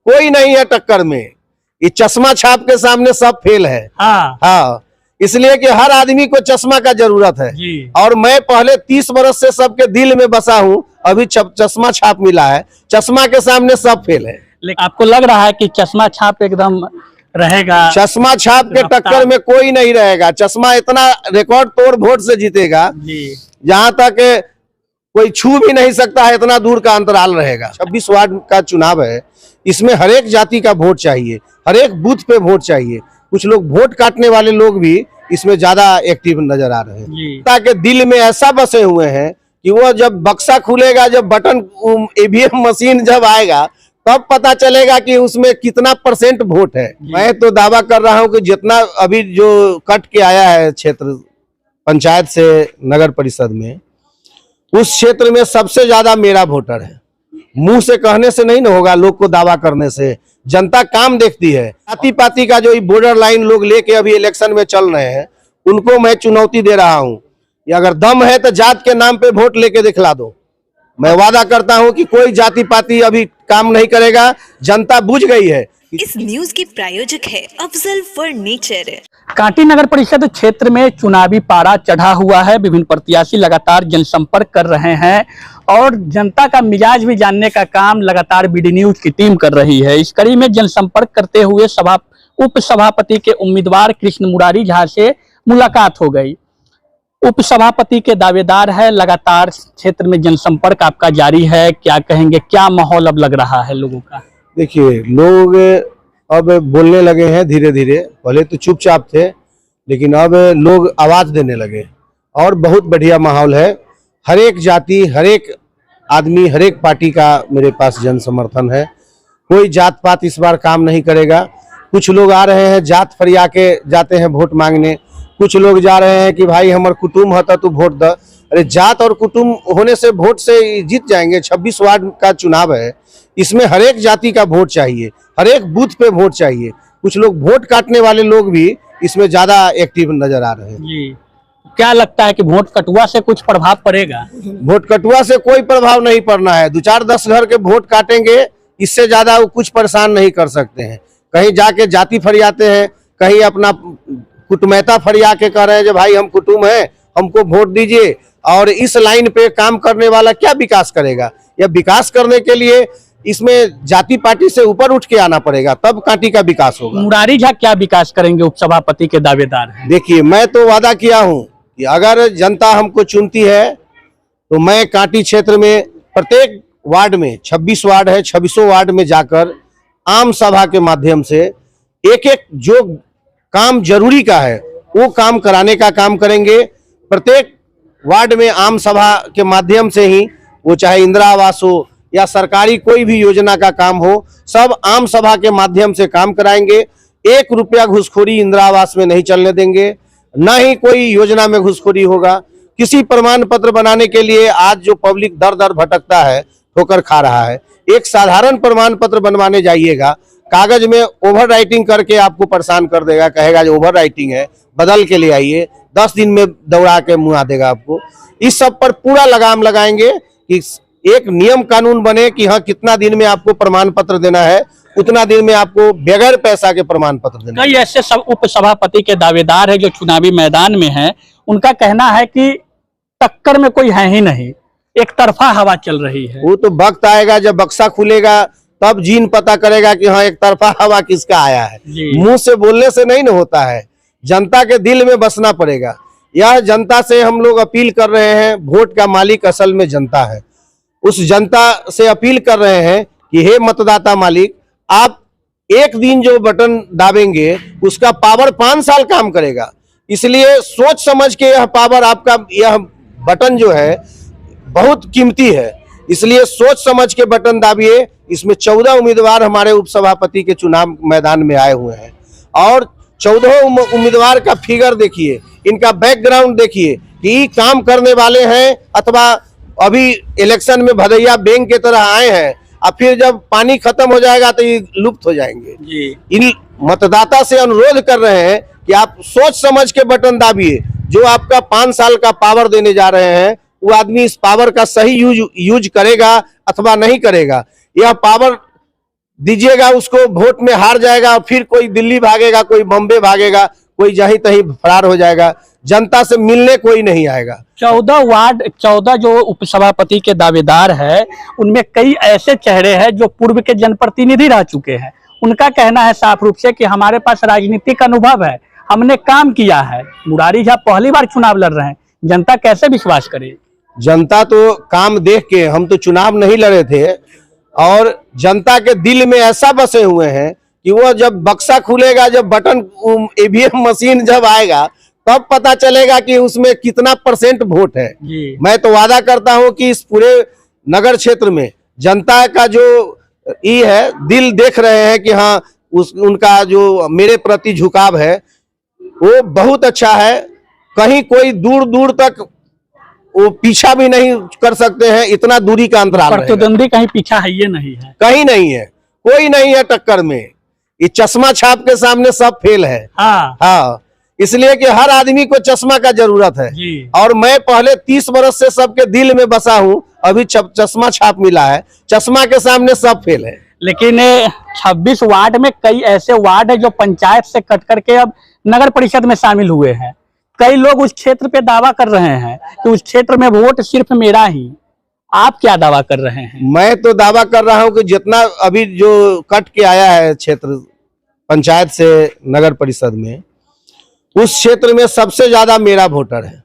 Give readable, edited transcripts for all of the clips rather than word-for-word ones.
कोई नहीं है टक्कर में। ये चश्मा छाप के सामने सब फेल है। हाँ, इसलिए कि हर आदमी को चश्मा का जरूरत है जी। और मैं पहले 30 वर्ष से सबके दिल में बसा हूँ, अभी चश्मा छाप मिला है, चश्मा के सामने सब फेल है। लेकिन आपको लग रहा है कि चश्मा छाप एकदम रहेगा? चश्मा छाप के टक्कर में कोई नहीं रहेगा। चश्मा इतना रिकॉर्ड तोड़ वोट से जीतेगा जहां तक कोई छू भी नहीं सकता है, इतना दूर का अंतराल रहेगा। 26 वार्ड का चुनाव है, इसमें हर एक जाति का वोट चाहिए, हर एक बूथ पे वोट चाहिए। कुछ लोग वोट काटने वाले लोग भी इसमें ज्यादा एक्टिव नजर आ रहे हैं। ताकि दिल में ऐसा बसे हुए हैं कि वो जब बक्सा खुलेगा, जब बटन ईवीएम मशीन जब आएगा तब पता चलेगा कि उसमें कितना % वोट है। मैं तो दावा कर रहा हूं कि जितना अभी जो कट के आया है क्षेत्र पंचायत से नगर परिषद में, उस क्षेत्र में सबसे ज्यादा मेरा वोटर है। मुंह से कहने से नहीं ना होगा, लोग को दावा करने से। जनता काम देखती है। जाति पाति का जो बॉर्डर लाइन लोग लेके अभी इलेक्शन में चल रहे हैं, उनको मैं चुनौती दे रहा हूं कि अगर दम है तो जात के नाम पे वोट लेके दिखला दो। मैं वादा करता हूं कि कोई जाति पाति अभी काम नहीं करेगा, जनता बुझ गई है। इस न्यूज की प्रायोजक है अफजल फर्नीचर। कांटी नगर परिषद क्षेत्र में चुनावी पारा चढ़ा हुआ है। विभिन्न प्रत्याशी लगातार जनसंपर्क कर रहे हैं और जनता का मिजाज भी जानने का काम लगातार बीडी न्यूज की टीम कर रही है। इस कड़ी में जनसंपर्क करते हुए उप सभापति के उम्मीदवार कृष्ण मुरारी झा से मुलाकात हो गई। उप सभापति के दावेदार है। लगातार क्षेत्र में जनसंपर्क आपका जारी है, क्या कहेंगे, क्या माहौल अब लग रहा है लोगों का? देखिए, लोग अब बोलने लगे हैं धीरे धीरे। पहले तो चुपचाप थे, लेकिन अब लोग आवाज देने लगे और बहुत बढ़िया माहौल है। हर एक जाति, हर एक आदमी, हर एक पार्टी का मेरे पास जन समर्थन है। कोई जात पात इस बार काम नहीं करेगा। कुछ लोग आ रहे हैं जात फरिया के जाते हैं वोट मांगने, कुछ लोग जा रहे हैं कि भाई हमार कुटुम्ब होता तो वोट द। अरे जात और कुटुम्ब होने से वोट से जीत जाएंगे। 26 वार्ड का चुनाव है, इसमें हर एक जाति का वोट चाहिए, हर एक बूथ पे वोट चाहिए। कुछ लोग वोट काटने वाले लोग भी इसमें ज्यादा एक्टिव नजर आ रहे हैं जी। क्या लगता है कि वोट कटुआ से कुछ प्रभाव पड़ेगा? वोट कटुआ से कोई प्रभाव नहीं पड़ना है। 2-4-10 घर के वोट काटेंगे, इससे ज्यादा वो कुछ परेशान नहीं कर सकते हैं। कहीं जाके जाति फरियाते हैं, कहीं अपना कुटुम्बता फरिया के कह रहे हैं जो भाई हम कुटुम्ब हैं, हमको वोट दीजिए। और इस लाइन पे काम करने वाला क्या विकास करेगा? या विकास करने के लिए इसमें जाति पार्टी से ऊपर उठ के आना पड़ेगा, तब कांटी का विकास होगा। मुरारी झा क्या विकास करेंगे? उपसभापति के दावेदार हैं। देखिए, मैं तो वादा किया हूं कि अगर जनता हमको चुनती है तो मैं कांटी क्षेत्र में प्रत्येक वार्ड में 26 वार्ड है, 26 वार्ड में जाकर आम सभा के माध्यम से एक एक जो काम जरूरी का है वो काम कराने का काम करेंगे। प्रत्येक वार्ड में आम सभा के माध्यम से ही, वो चाहे इंदिरा आवास हो या सरकारी कोई भी योजना का काम हो, सब आम सभा के माध्यम से काम कराएंगे। 1 रुपया घूसखोरी इंदिरा आवास में नहीं चलने देंगे, न ही कोई योजना में घूसखोरी होगा। किसी प्रमाण पत्र बनाने के लिए आज जो पब्लिक दर दर भटकता है, ठोकर खा रहा है, एक साधारण प्रमाण पत्र बनवाने जाइएगा, कागज में ओवर राइटिंग करके आपको परेशान कर देगा, कहेगा जो ओवर राइटिंग है बदल के ले आइए, 10 दिन में दौड़ा के मुँह देगा आपको। इस सब पर पूरा लगाम लगाएंगे कि एक नियम कानून बने कि हाँ, कितना दिन में आपको प्रमाण पत्र देना है, उतना दिन में आपको बगैर पैसा के प्रमाण पत्र देना। कई ऐसे उप सभापति के दावेदार है जो चुनावी मैदान में हैं, उनका कहना है कि टक्कर में कोई है ही नहीं, एक तरफा हवा चल रही है। वो तो वक्त आएगा जब बक्सा खुलेगा तब जीन पता करेगा कि हाँ, एक तरफा हवा किसका आया है। मुंह से बोलने से नहीं ना होता है, जनता के दिल में बसना पड़ेगा। यह जनता से हम लोग अपील कर रहे हैं। वोट का मालिक असल में जनता है। उस जनता से अपील कर रहे हैं कि हे मतदाता मालिक, आप एक दिन जो बटन दाबेंगे उसका पावर 5 साल काम करेगा। इसलिए सोच समझ के यह पावर, आपका यह बटन जो है बहुत कीमती है, इसलिए सोच समझ के बटन दाबिए। इसमें 14 उम्मीदवार हमारे उपसभापति के चुनाव मैदान में आए हुए हैं और 14 उम्मीदवार का फिगर देखिए, इनका बैकग्राउंड देखिए कि काम करने वाले हैं अथवा अभी इलेक्शन में भदैया बैंक के तरह आए हैं और फिर जब पानी खत्म हो जाएगा तो ये लुप्त हो जाएंगे। इन मतदाता से अनुरोध कर रहे हैं कि आप सोच समझ के बटन दाबिए। जो आपका 5 साल का पावर देने जा रहे हैं, वो आदमी इस पावर का सही यूज करेगा अथवा नहीं करेगा। यह पावर दीजिएगा उसको, वोट में हार जाएगा और फिर कोई दिल्ली भागेगा, कोई बॉम्बे भागेगा, कोई जहीं तहीं फरार हो जाएगा, जनता से मिलने कोई नहीं आएगा। 14 वार्ड 14 जो उपसभापति के दावेदार है, उनमें कई ऐसे चेहरे हैं जो पूर्व के जनप्रतिनिधि रह चुके हैं। उनका कहना है साफ रूप से कि हमारे पास राजनीतिक अनुभव है, हमने काम किया है। मुरारी झा पहली बार चुनाव लड़ रहे हैं, जनता कैसे विश्वास करे? जनता तो काम देख के, हम तो चुनाव नहीं लड़े थे, और जनता के दिल में ऐसा बसे हुए हैं कि वो जब बक्सा खुलेगा, जब बटन ईवीएम मशीन जब आएगा, तब पता चलेगा कि उसमें कितना % वोट है। मैं तो वादा करता हूं कि इस पूरे नगर क्षेत्र में जनता का जो है दिल देख रहे हैं कि हाँ, उनका जो मेरे प्रति झुकाव है वो बहुत अच्छा है। कहीं कोई दूर दूर तक वो पीछा भी नहीं कर सकते हैं, इतना दूरी का अंतराल है। प्रतिद्वंदी कहीं पीछा है, ये नहीं है, कहीं नहीं है, कोई नहीं है टक्कर में। ये चश्मा छाप के सामने सब फेल है। हाँ, इसलिए कि हर आदमी को चश्मा का जरूरत है जी। और मैं पहले 30 वर्ष से सबके दिल में बसा हूँ, अभी चश्मा छाप मिला है, चश्मा के सामने सब फेल है। लेकिन 26 वार्ड में कई ऐसे वार्ड है जो पंचायत से कट करके अब नगर परिषद में शामिल हुए हैं। कई लोग उस क्षेत्र पे दावा कर रहे हैं कि उस क्षेत्र में वोट सिर्फ मेरा ही। आप क्या दावा कर रहे हैं? मैं तो दावा कर रहा हूं कि जितना अभी जो कट के आया है क्षेत्र पंचायत से नगर परिषद में, उस क्षेत्र में सबसे ज्यादा मेरा वोटर है।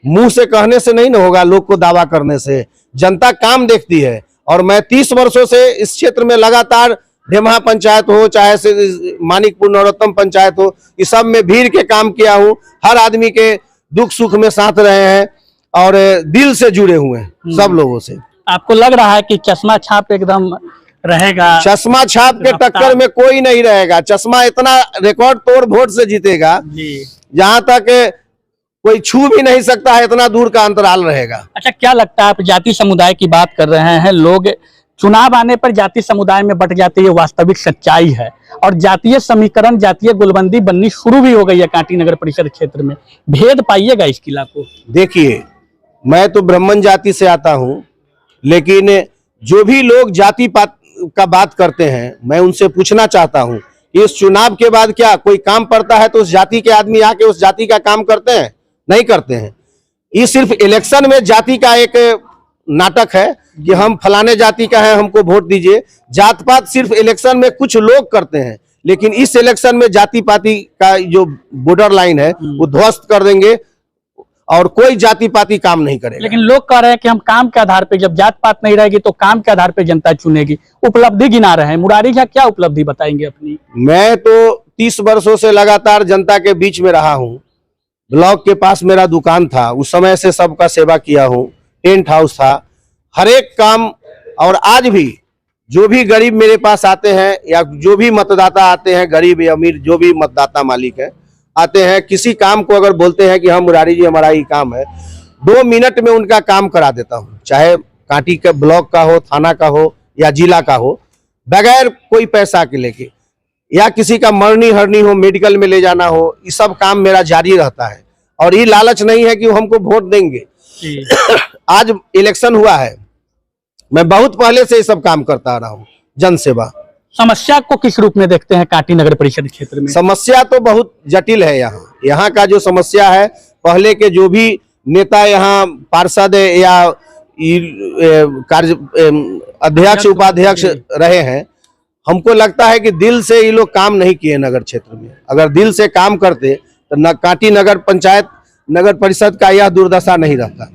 मुंह से कहने से नहीं ना होगा, लोग को दावा करने से। जनता काम देखती है, और मैं 30 वर्षों से इस क्षेत्र में लगातार, ढेमहा पंचायत हो चाहे से मानिकपुर नरोत्तम पंचायत हो, इस सब में भीड़ के काम किया हूँ। हर आदमी के दुख सुख में साथ रहे हैं और दिल से जुड़े हुए हैं सब लोगों से। आपको लग रहा है कि चश्मा छाप एकदम रहेगा? चश्मा छाप के टक्कर में कोई नहीं रहेगा। चश्मा इतना रिकॉर्ड तोड़ वोट से जीतेगा, जहां तक कोई छू भी नहीं सकता है, इतना दूर का अंतराल रहेगा। अच्छा, क्या लगता है, आप जाति समुदाय की बात कर रहे हैं, लोग चुनाव आने पर जाति समुदाय में बट जाते हैं, ये वास्तविक सच्चाई है, और जातीय समीकरण, जातीय गोलबंदी बननी शुरू भी हो गई है कांटी नगर परिषद क्षेत्र में। भेद पाइएगा इस किला को? देखिए, मैं तो ब्राह्मण जाति से आता हूं, लेकिन जो भी लोग जाति पात का बात करते हैं, मैं उनसे पूछना चाहता हूं, इस चुनाव के बाद क्या कोई काम पड़ता है तो उस जाति के आदमी आके उस जाति का काम करते हैं? नहीं करते हैं। ये सिर्फ इलेक्शन में जाति का एक नाटक है कि हम फलाने जाति का है, हमको वोट दीजिए। जात पात सिर्फ इलेक्शन में कुछ लोग करते हैं, लेकिन इस इलेक्शन में जाति पाति का जो बॉर्डर लाइन है वो ध्वस्त कर देंगे, और कोई जाति पाति काम नहीं करेगा। लेकिन लोग कह रहे हैं कि हम काम के आधार पे, जब जात पात नहीं रहेगी तो काम के आधार पे जनता चुनेगी। उपलब्धि गिना रहे हैं, मुरारी झा क्या उपलब्धि बताएंगे अपनी? मैं तो 30 वर्षों से लगातार जनता के बीच में रहा हूँ। ब्लॉक के पास मेरा दुकान था, उस समय से सबका सेवा किया हूँ। टेंट हाउस था, हर एक काम। और आज भी जो भी गरीब मेरे पास आते हैं, या जो भी मतदाता आते हैं, गरीब या अमीर, जो भी मतदाता मालिक है आते हैं, किसी काम को अगर बोलते हैं कि हम मुरारी जी हमारा ये काम है, 2 मिनट में उनका काम करा देता हूँ। चाहे कांटी के ब्लॉक का हो, थाना का हो या जिला का हो, बगैर कोई पैसा के लेके, या किसी का मरनी हरनी हो, मेडिकल में ले जाना हो, ये सब काम मेरा जारी रहता है। और ये लालच नहीं है कि वो हमको वोट देंगे। आज इलेक्शन हुआ है, मैं बहुत पहले से ये सब काम करता रहा हूँ, जन सेवा। समस्या को किस रूप में देखते हैं कांटी नगर परिषद क्षेत्र में? समस्या तो बहुत जटिल है। यहाँ का जो समस्या है, पहले के जो भी नेता यहाँ पार्षद या कार्य अध्यक्ष उपाध्यक्ष रहे हैं, हमको लगता है कि दिल से ये लोग काम नहीं किए नगर क्षेत्र में। अगर दिल से काम करते तो कांटी नगर पंचायत नगर परिषद का यह दुर्दशा नहीं रहता।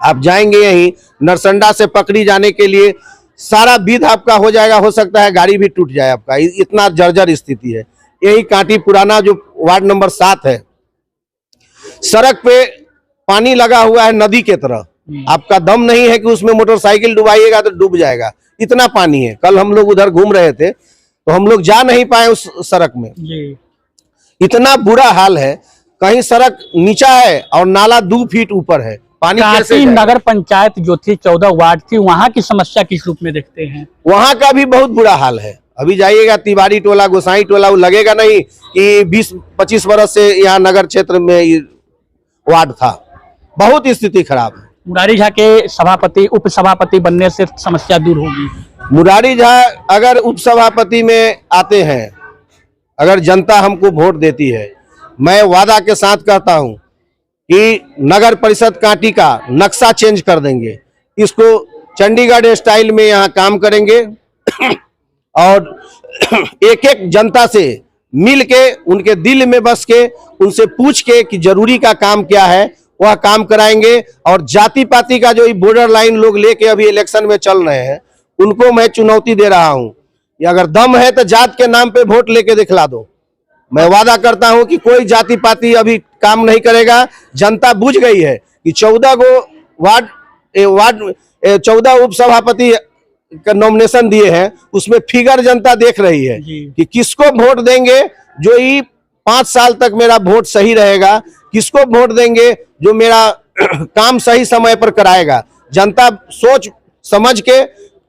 आप जाएंगे यहीं नरसंडा से पकड़ी जाने के लिए सारा विध आपका हो जाएगा, हो सकता है गाड़ी भी टूट जाए आपका, इतना जर्जर स्थिति है। यही कांटी पुराना जो वार्ड नंबर 7 है, सड़क पे पानी लगा हुआ है नदी के तरह। आपका दम नहीं है कि उसमें मोटरसाइकिल डुबाइएगा तो डूब जाएगा, इतना पानी है। कल हम लोग उधर घूम रहे थे तो हम लोग जा नहीं पाए उस सड़क में, इतना बुरा हाल है। कहीं सड़क नीचा है और नाला 2 फीट ऊपर है। पानी कैसे? नगर पंचायत जो थी 14 वार्ड थी, वहाँ की समस्या किस रूप में देखते हैं? वहाँ का भी बहुत बुरा हाल है। अभी जाइएगा तिवारी टोला, गोसाई टोला, वो लगेगा नहीं कि 20-25 वर्ष से यहाँ नगर क्षेत्र में वार्ड था। बहुत स्थिति खराब है। मुरारी झा के सभापति उप सभापति बनने से समस्या दूर होगी? मुरारी झा अगर उपसभापति में आते हैं, अगर जनता हमको वोट देती है, मैं वादा के साथ कहता हूं कि नगर परिषद कांटी का नक्शा चेंज कर देंगे, इसको चंडीगढ़ स्टाइल में यहाँ काम करेंगे और एक एक जनता से मिल के, उनके दिल में बस के, उनसे पूछ के कि जरूरी का काम क्या है वह काम कराएंगे। और जाति पाति का जो बॉर्डर लाइन लोग लेके अभी इलेक्शन में चल रहे हैं, उनको मैं चुनौती दे रहा हूं कि अगर दम है तो जात के नाम पे वोट लेके दिखला दो। मैं वादा करता हूं कि कोई जाति पाति अभी काम नहीं करेगा। जनता बुझ गई है कि 14 गो वार्ड 14 उपसभापति का नॉमिनेशन दिए हैं, उसमें फिगर जनता देख रही है कि किसको वोट देंगे जो ये 5 साल तक मेरा वोट सही रहेगा, किसको वोट देंगे जो मेरा काम सही समय पर कराएगा। जनता सोच समझ के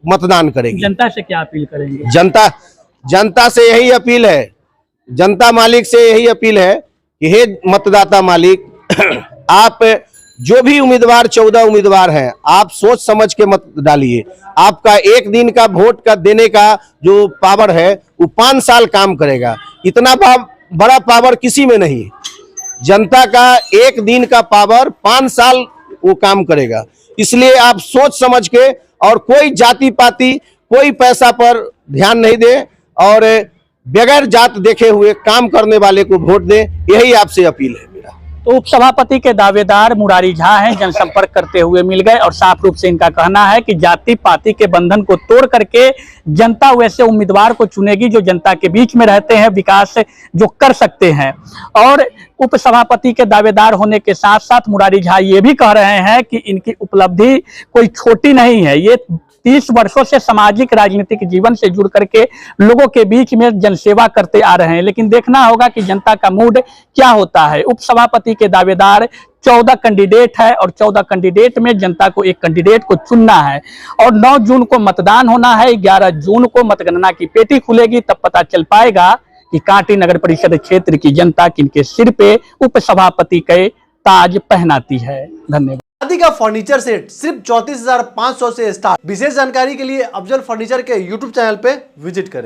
मतदान करेगी। जनता से क्या अपील करेंगे? जनता से यही अपील है, जनता मालिक से यही अपील है कि हे मतदाता मालिक, आप जो भी उम्मीदवार 14 उम्मीदवार हैं, आप सोच समझ के मत डालिए। आपका एक दिन का वोट का देने का जो पावर है वो 5 साल काम करेगा। इतना बड़ा पावर किसी में नहीं। जनता का एक दिन का पावर 5 साल वो काम करेगा। इसलिए आप सोच समझ के, और कोई जाति पाति कोई पैसा पर ध्यान नहीं दे और बगैर जात देखे हुए काम करने वाले को वोट दे, यही आपसे अपील है मेरा। तो उपसभापति के दावेदार मुरारी झा हैं, जनसंपर्क करते हुए मिल गए और साफ रूप से इनका कहना है कि जाति पाति के बंधन को तोड़ करके जनता वैसे उम्मीदवार को चुनेगी जो जनता के बीच में रहते हैं, विकास जो कर सकते हैं। और उपसभापति के दावेदार होने के साथ साथ मुरारी झा ये भी कह रहे हैं कि इनकी उपलब्धि कोई छोटी नहीं है। ये 30 वर्षों से सामाजिक राजनीतिक जीवन से जुड़ करके लोगों के बीच में जनसेवा करते आ रहे हैं, लेकिन देखना होगा कि जनता का मूड क्या होता है। उपसभापति के दावेदार 14 कैंडिडेट है और 14 कैंडिडेट में जनता को एक कैंडिडेट को चुनना है और 9 जून को मतदान होना है। 11 जून को मतगणना की पेटी खुलेगी, तब पता चल पाएगा कि कांटी नगर परिषद क्षेत्र की जनता किनके सिर पे उपसभापति के ताज पहनाती है। धन्यवाद। शादी का फर्नीचर सेट सिर्फ 34,500 से स्टार्ट। विशेष जानकारी के लिए अफजल फर्नीचर के यूट्यूब चैनल पे विजिट करें।